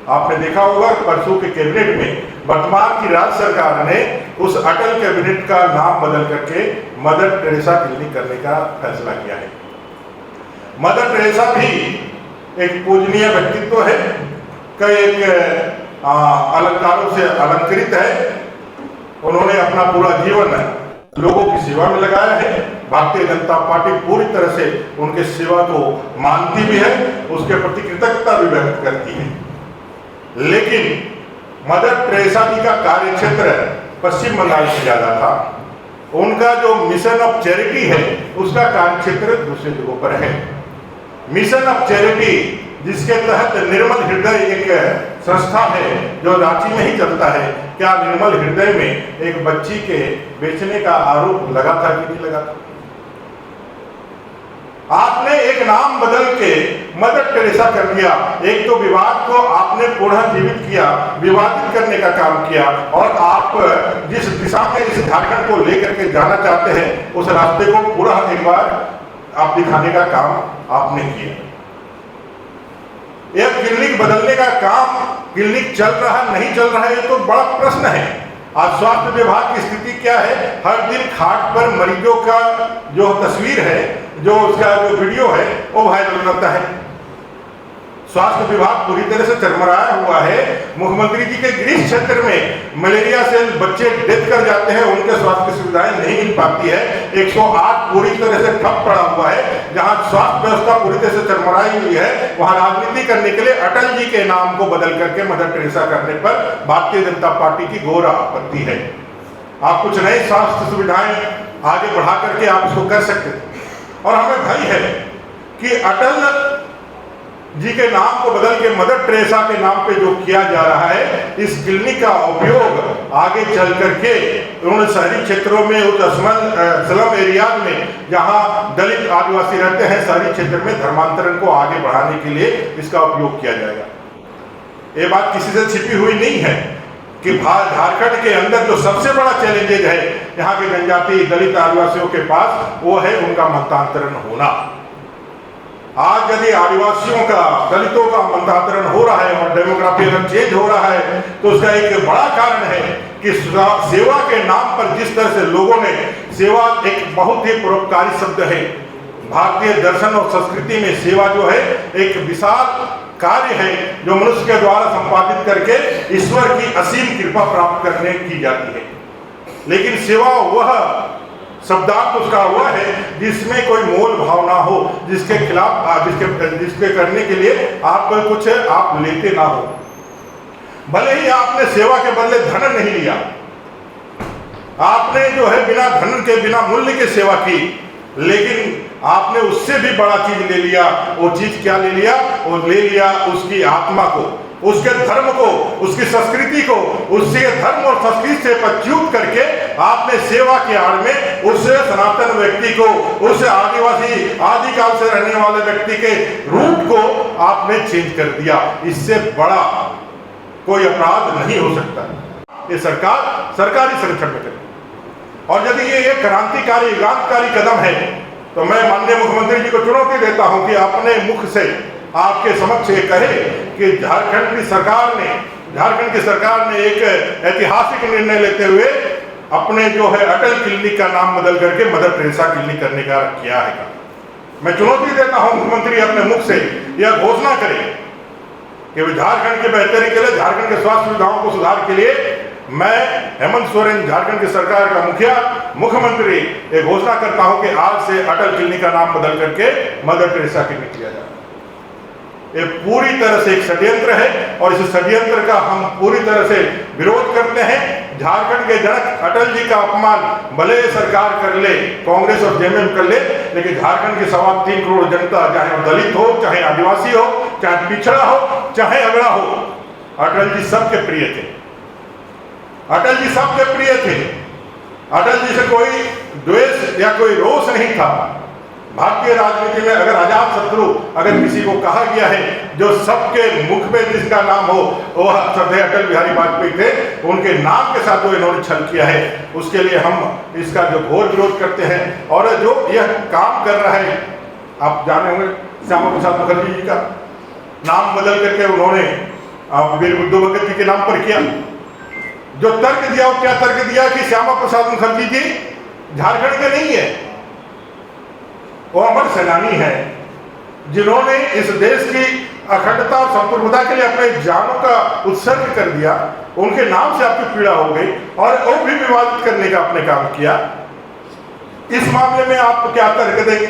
आपने देखा होगा परसों के कैबिनेट में वर्तमान की राज्य सरकार ने उस अटल कैबिनेट का नाम बदल करके मदर टेरेसा क्लिनिक करने का फैसला किया है। मदर टेरेसा भी एक पूजनीय व्यक्तित्व है, कई एक अलंकारों से अलंकृत है। उन्होंने अपना पूरा जीवन लोगों की सेवा में लगाया है। भारतीय जनता पार्टी पूरी तरह से उनके सेवा को मानती भी है, उसके प्रति कृतज्ञता भी व्यक्त करती है। लेकिन मदर टेरेसा जी का कार्यक्षेत्र पश्चिम बंगाल से ज्यादा था। उनका जो मिशन ऑफ चैरिटी है उसका कार्यक्षेत्र दूसरे जगहों पर है। मिशन ऑफ चैरिटी जिसके तहत निर्मल हृदय एक संस्था है जो रांची में ही चलता है, क्या निर्मल हृदय में एक बच्ची के बेचने का आरोप लगा था कि नहीं लगा था? आपने एक नाम बदल के मदर टेरेसा कर दिया। एक तो विवाद को आपने पुनर्जीवित किया, विवादित करने का काम किया, और आप जिस दिशा में इस झारखंड को लेकर के जाना चाहते हैं उस रास्ते को पूरा एक बार आप दिखाने का काम आपने किया। यह क्लिनिक बदलने का काम, क्लिनिक चल रहा नहीं चल रहा है, ये तो बड़ा प्रश्न है। आज स्वास्थ्य विभाग की स्थिति क्या है? हर दिन खाट पर मरीजों का जो तस्वीर है, जो उसका जो वीडियो है वो वायरल करता है। स्वास्थ्य विभाग पूरी तरह से चरमराया हुआ है। मुख्यमंत्री जी के गृह क्षेत्र में मलेरिया से बच्चे डेथ कर जाते हैं, उनके स्वास्थ्य की सुविधाएं नहीं मिल पाती है। 108 पूरी तरह से ठप पड़ा हुआ है। जहां स्वास्थ्य व्यवस्था पूरी तरह से चरमराई हुई है, वहां राजनीति करने के लिए अटल जी के नाम को बदल करके मदर टेरेसा करने पर भारतीय जनता पार्टी की घोर आपत्ति है। आप कुछ नई स्वास्थ्य सुविधाएं आगे बढ़ा करके आप इसको कर सकते थे। और हमें भय है कि अटल जी के नाम को बदल के मदर टेरेसा के नाम पे जो किया जा रहा है, इस क्लिनिक का उपयोग आगे चल करके उन शहरी क्षेत्रों में, उस स्लम एरिया में जहां दलित आदिवासी रहते हैं, शहरी क्षेत्र में धर्मांतरण को आगे बढ़ाने के लिए इसका उपयोग किया जाएगा। ये बात किसी से छिपी हुई नहीं है कि झारखंड के अंदर जो सबसे बड़ा चैलेंजेज है यहाँ के जनजाति दलित आदिवासियों के पास, वो है उनका मतांतरण होना। आज यदि आदिवासियों का, दलितों का मतांतरण हो रहा है और डेमोग्राफी अगर चेंज हो रहा है, तो उसका एक बड़ा कारण है कि सेवा के नाम पर जिस तरह से लोगों ने, सेवा एक बहुत ही परोपकारी शब्द है। भारतीय दर्शन और संस्कृति में सेवा जो है एक विशाल कार्य है जो मनुष्य के द्वारा संपादित करके ईश्वर की असीम कृपा प्राप्त करने की जाती है। लेकिन सेवा वह शब्दार्थ उसका हुआ है जिसमें कोई मोल भाव ना हो, जिसके खिलाफ जिसके करने के लिए आप कुछ आप लेते ना हो। भले ही आपने सेवा के बदले धन नहीं लिया, आपने जो है बिना धन के, बिना मूल्य के सेवा की, लेकिन आपने उससे भी बड़ा चीज ले लिया। वो चीज क्या ले लिया? वो ले लिया उसकी आत्मा को, उसके धर्म को, उसकी संस्कृति को, उसके धर्म और संस्कृति से पच्युत करके आपने सेवा की आड़ में उस सनातन व्यक्ति को, उस आदिवासी आदिकाल से रहने वाले व्यक्ति के रूप को आपने चेंज कर दिया। इससे बड़ा कोई अपराध नहीं हो सकता। ये सरकार सरकारी संरक्षण में करे, और यदि ये एक क्रांतिकारी युगांतकारी कदम है तो मैं माननीय मुख्यमंत्री जी को चुनौती देता हूं कि अपने मुख से आपके समक्ष ये कहे कि झारखंड की सरकार ने एक ऐतिहासिक निर्णय लेते हुए अपने जो है अटल क्लिनिक का नाम बदल करके मदर टेरेसा क्लिनिक करने का किया है। मैं चुनौती देता हूं मुख्यमंत्री अपने मुख से यह घोषणा करें कि झारखंड की बेहतरी के लिए, झारखंड के स्वास्थ्य सुविधाओं को सुधार के लिए मैं हेमंत सोरेन, झारखंड की सरकार का मुखिया, मुख्यमंत्री, ये घोषणा करता हूं कि आज से अटल क्लिनिक का नाम बदल करके मदर टेरेसा क्लिनिक किया जाए। ये पूरी तरह से एक षड्यंत्र है और इस षड्यंत्र का हम पूरी तरह से विरोध करते हैं। झारखंड के जनक अटल जी का अपमान भले सरकार कर ले, कांग्रेस और जेएमएम कर ले, लेकिन झारखंड की 3.25 करोड़ जनता, चाहे दलित हो, चाहे आदिवासी हो, चाहे पिछड़ा हो, चाहे अगड़ा हो, अटल जी सबके प्रिय थे। अटल जी सबके प्रिय थे। अटल जी से कोई द्वेष या कोई रोष नहीं था। भारतीय राजनीति में अगर अजात शत्रु अगर किसी को कहा गया है, जो सबके मुख में जिसका नाम हो, वह श्रद्धेय अटल बिहारी वाजपेयी थे। उनके नाम के साथ जो इन्होंने छल किया है, उसके लिए हम इसका जो घोर विरोध करते हैं। और जो यह काम कर रहा है, आप जाने होंगे श्यामा प्रसाद मुखर्जी जी का नाम बदल करके उन्होंने आप वीर बुद्धू भगत जी के नाम पर किया। जो तर्क दिया वो क्या तर्क दिया कि श्यामा प्रसाद मुखर्जी जी झारखंड के नहीं है, वो अमर सेनानी है जिन्होंने इस देश की अखंडता और संप्रभुता के लिए अपने जानों का उत्सर्ग कर दिया। उनके नाम से आपकी पीड़ा हो गई और वो भी विवादित करने का आपने काम किया। इस मामले में आप क्या तर्क देंगे?